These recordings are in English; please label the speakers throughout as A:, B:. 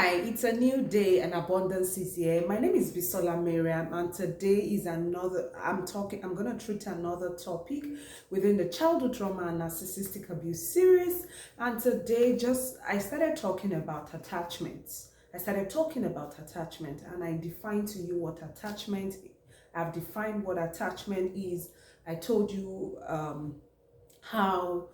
A: Hi, it's a new day and abundance is here. My name is Bisola Miriam, and today is I'm going to treat another topic within the childhood trauma and narcissistic abuse series. And today I started talking about attachments. And I defined to you what attachment. I've defined what attachment is. I told you how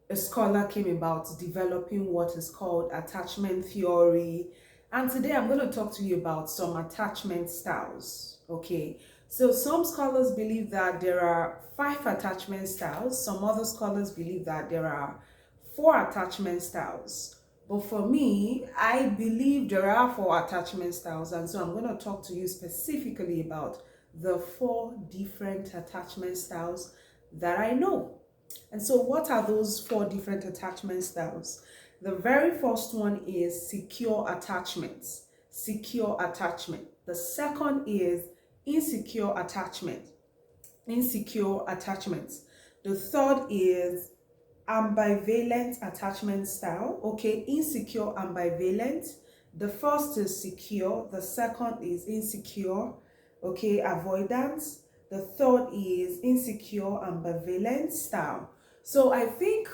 A: a scholar came about developing what is called attachment theory. And today I'm going to talk to you about some attachment styles. Okay, so some scholars believe that there are 5 attachment styles. Some other scholars believe that there are 4 attachment styles. But for me, I believe there are 4 attachment styles. And so I'm going to talk to you specifically about the 4 different attachment styles that I know. And so what are those 4 different attachment styles? The very first one is secure attachments. Secure attachment. The second is insecure attachment. Insecure attachments. The third is ambivalent attachment style. Okay, insecure, ambivalent. The first is secure. The second is insecure. Okay, avoidance. The third is insecure, ambivalent style. So I think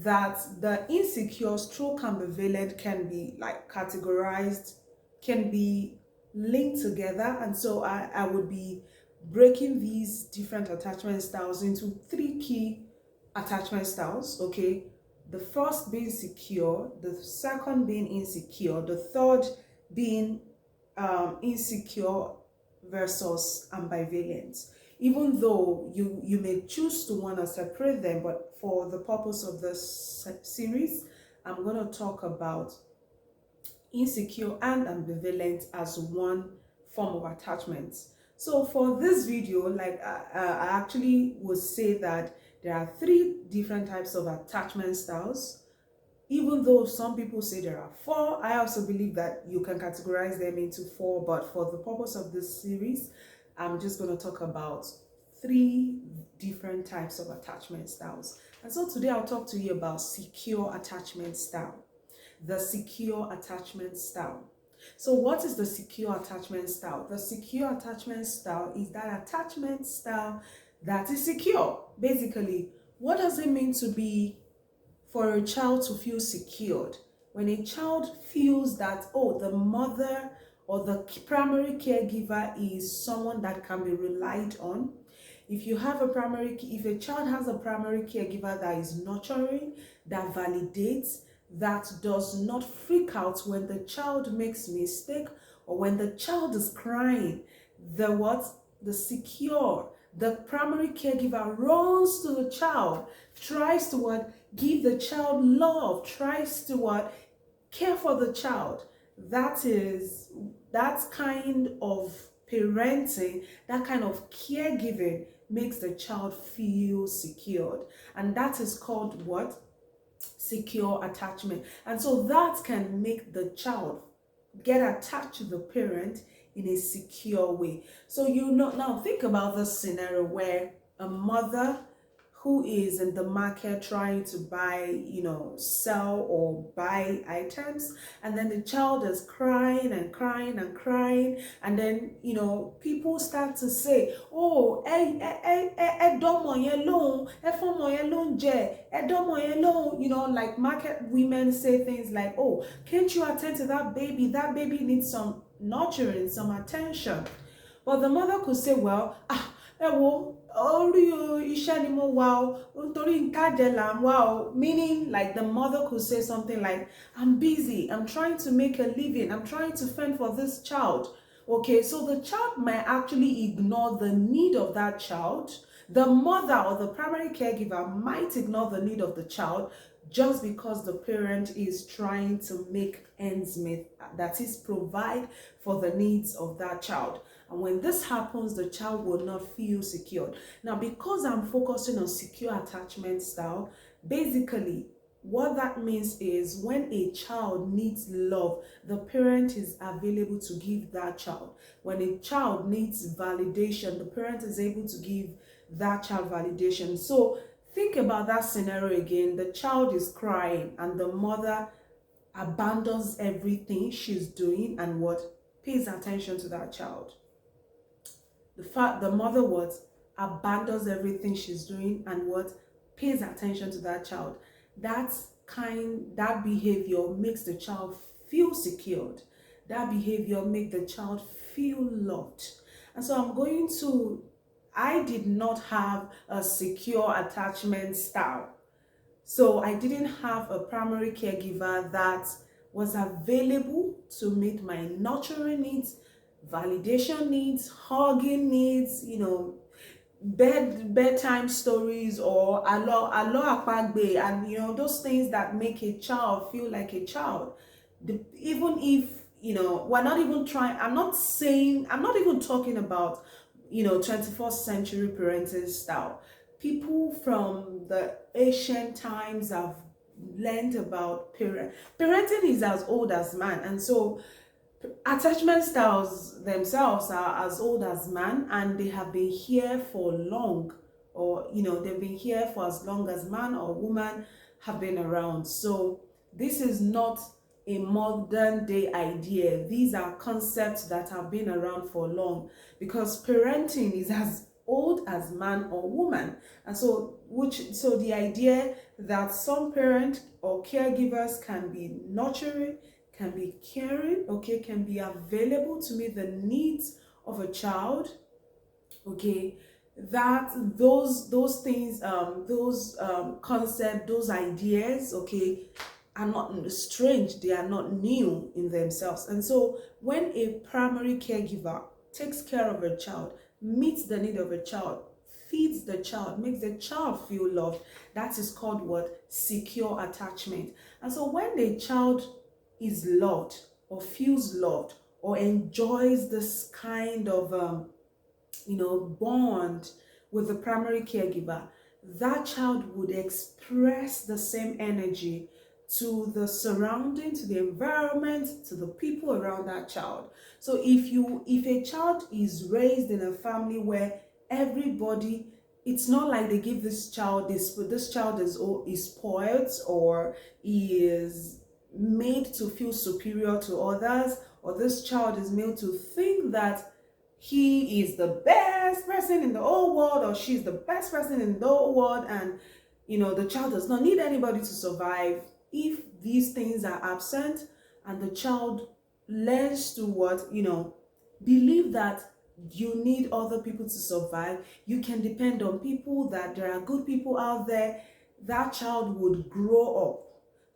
A: that the insecure stroke ambivalent can be like categorized, can be linked together. And so I would be breaking these different attachment styles into 3 key attachment styles. Okay, the first being secure, the second being insecure, the third being insecure versus ambivalent. Even though you may choose to want to separate them, but for the purpose of this series, I'm going to talk about insecure and ambivalent as one form of attachment. So for this video, like I actually would say that there are 3 different types of attachment styles. Even though some people say there are 4, I also believe that you can categorize them into 4, but for the purpose of this series, I'm just going to talk about 3 different types of attachment styles. And so today I'll talk to you about secure attachment style. The secure attachment style. So what is the secure attachment style? The secure attachment style is that attachment style that is secure. Basically, what does it mean to be for a child to feel secured? When a child feels that, oh, the mother or the primary caregiver is someone that can be relied on. If a child has a primary caregiver that is nurturing, that validates, that does not freak out when the child makes mistake or when the child is crying, the primary caregiver runs to the child, tries to give the child love, tries to care for the child. That kind of parenting, that kind of caregiving makes the child feel secured. And that is called what? Secure attachment. And so that can make the child get attached to the parent in a secure way. So now think about this scenario where a mother who is in the market trying to buy, sell or buy items, and then the child is crying and crying and crying, and then people start to say, oh, like market women say things like, oh, can't you attend to that baby needs some nurturing, some attention. But the mother could say, well, meaning like the mother could say something like, I'm busy, I'm trying to make a living, I'm trying to fend for this child. Okay, so the child might actually ignore the need of that child. The mother or the primary caregiver might ignore the need of the child just because the parent is trying to make ends meet, that is, provide for the needs of that child. And when this happens, the child will not feel secured. Now, because I'm focusing on secure attachment style, basically what that means is when a child needs love, the parent is available to give that child. When a child needs validation, the parent is able to give that child validation. So think about that scenario again. The child is crying and the mother abandons everything she's doing and what pays attention to that child. The mother what abandons everything she's doing and what pays attention to that child. That behavior makes the child feel secured. That behavior makes the child feel loved. And so I did not have a secure attachment style. So I didn't have a primary caregiver that was available to meet my nurturing needs, validation needs, hugging needs, bedtime stories, or alo akpagbe, and those things that make a child feel like a child. Even if we're not even trying, I'm not even talking about 21st century parenting style. People from the ancient times have learned about parenting is as old as man, and so attachment styles themselves are as old as man, and they have been here for long, or they've been here for as long as man or woman have been around. So this is not a modern day idea. These are concepts that have been around for long, because parenting is as old as man or woman. And so the idea that some parent or caregivers can be nurturing, can be caring, okay, can be available to meet the needs of a child, okay, that those things, those concepts, those ideas, okay, are not strange. They are not new in themselves. And so when a primary caregiver takes care of a child, meets the need of a child, feeds the child, makes the child feel loved, that is called what? Secure attachment. And so when the child is loved or feels loved or enjoys this kind of bond with the primary caregiver, that child would express the same energy to the surrounding, to the environment, to the people around that child. So if a child is raised in a family where everybody, it's not like they give this child this child is spoiled, or is made to feel superior to others, or this child is made to think that he is the best person in the whole world, or she's the best person in the whole world, and the child does not need anybody to survive. If these things are absent and the child learns to believe that you need other people to survive, you can depend on people, that there are good people out there, that child would grow up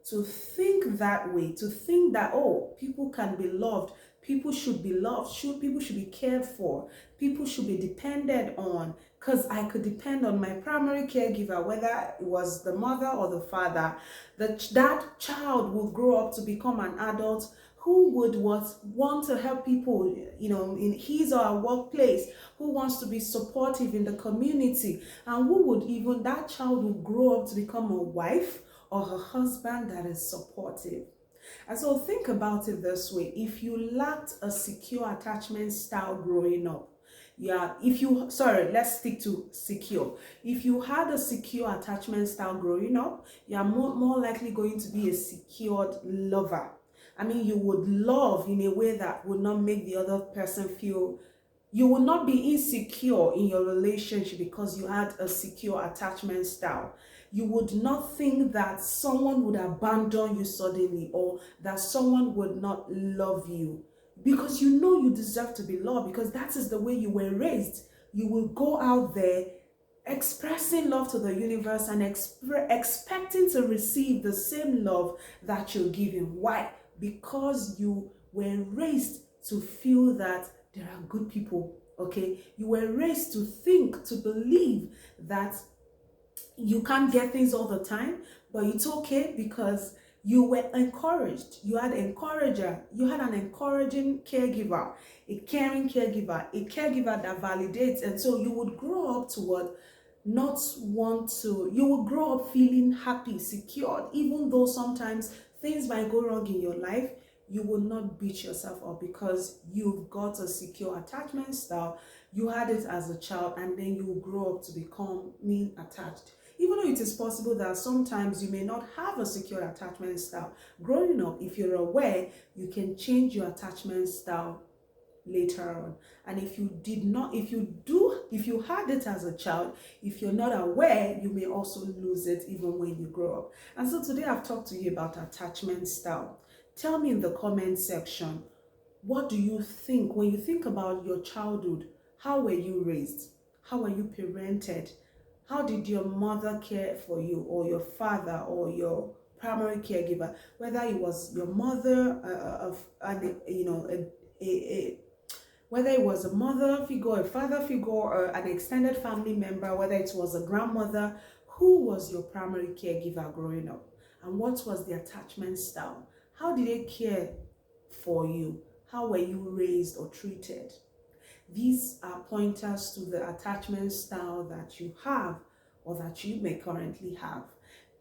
A: to think that way, to think that, oh, people can be loved, people should be loved, people should be cared for, people should be depended on, because I could depend on my primary caregiver, whether it was the mother or the father. That child will grow up to become an adult who would want to help people, in his or her workplace, who wants to be supportive in the community, and that child will grow up to become a wife or a husband that is supportive. And so think about it this way: if you lacked a secure attachment style growing up, let's stick to secure. If you had a secure attachment style growing up, you are more likely going to be a secured lover. I mean, you would love in a way that would not make the other person feel, you will not be insecure in your relationship because you had a secure attachment style. You would not think that someone would abandon you suddenly, or that someone would not love you, because you deserve to be loved, because that is the way you were raised. You will go out there expressing love to the universe and expecting to receive the same love that you're giving. Why? Because you were raised to feel that there are good people, okay? You were raised to think, to believe that you can't get things all the time, but it's okay because you were encouraged. You had an encourager. You had an encouraging caregiver, a caring caregiver, a caregiver that validates. And so you would grow up you will grow up feeling happy, secured, even though sometimes things might go wrong in your life. You will not beat yourself up because you've got a secure attachment style. You had it as a child, and then you will grow up to become attached. Even though it is possible that sometimes you may not have a secure attachment style growing up, if you're aware, you can change your attachment style later on. And if you did not, if you had it as a child, if you're not aware, you may also lose it even when you grow up. And so today I've talked to you about attachment style. Tell me in the comment section, what do you think when you think about your childhood? How were you raised? How were you parented? How did your mother care for you, or your father, or your primary caregiver? Whether it was your mother, whether it was a mother figure, a father figure, or an extended family member, whether it was a grandmother, who was your primary caregiver growing up? And what was the attachment style? How did they care for you? How were you raised or treated? These are pointers to the attachment style that you have or that you may currently have.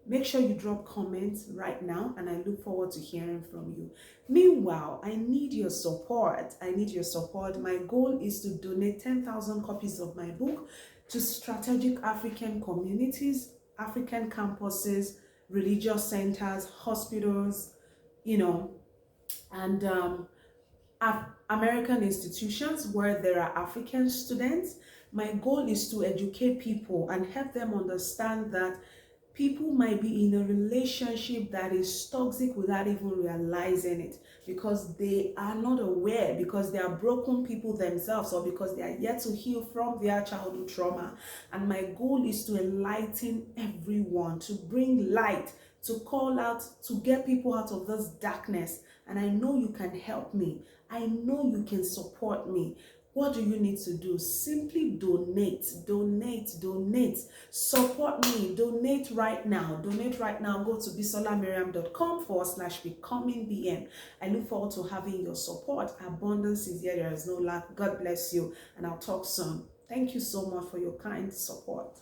A: Make sure you drop comments right now, and I look forward to hearing from you. Meanwhile, I need your support. I need your support. My goal is to donate 10,000 copies of my book to strategic African communities, African campuses, religious centers, hospitals, and American institutions where there are African students. My goal is to educate people and help them understand that people might be in a relationship that is toxic without even realizing it, because they are not aware, because they are broken people themselves, or because they are yet to heal from their childhood trauma. And my goal is to enlighten everyone, to bring light, to call out, to get people out of this darkness. And I know you can help me. I know you can support me. What do you need to do? Simply donate, donate, donate. Support me. Donate right now. Donate right now. Go to bisolamiriam.com/becomingbm. I look forward to having your support. Abundance is here. There is no lack. God bless you. And I'll talk soon. Thank you so much for your kind support.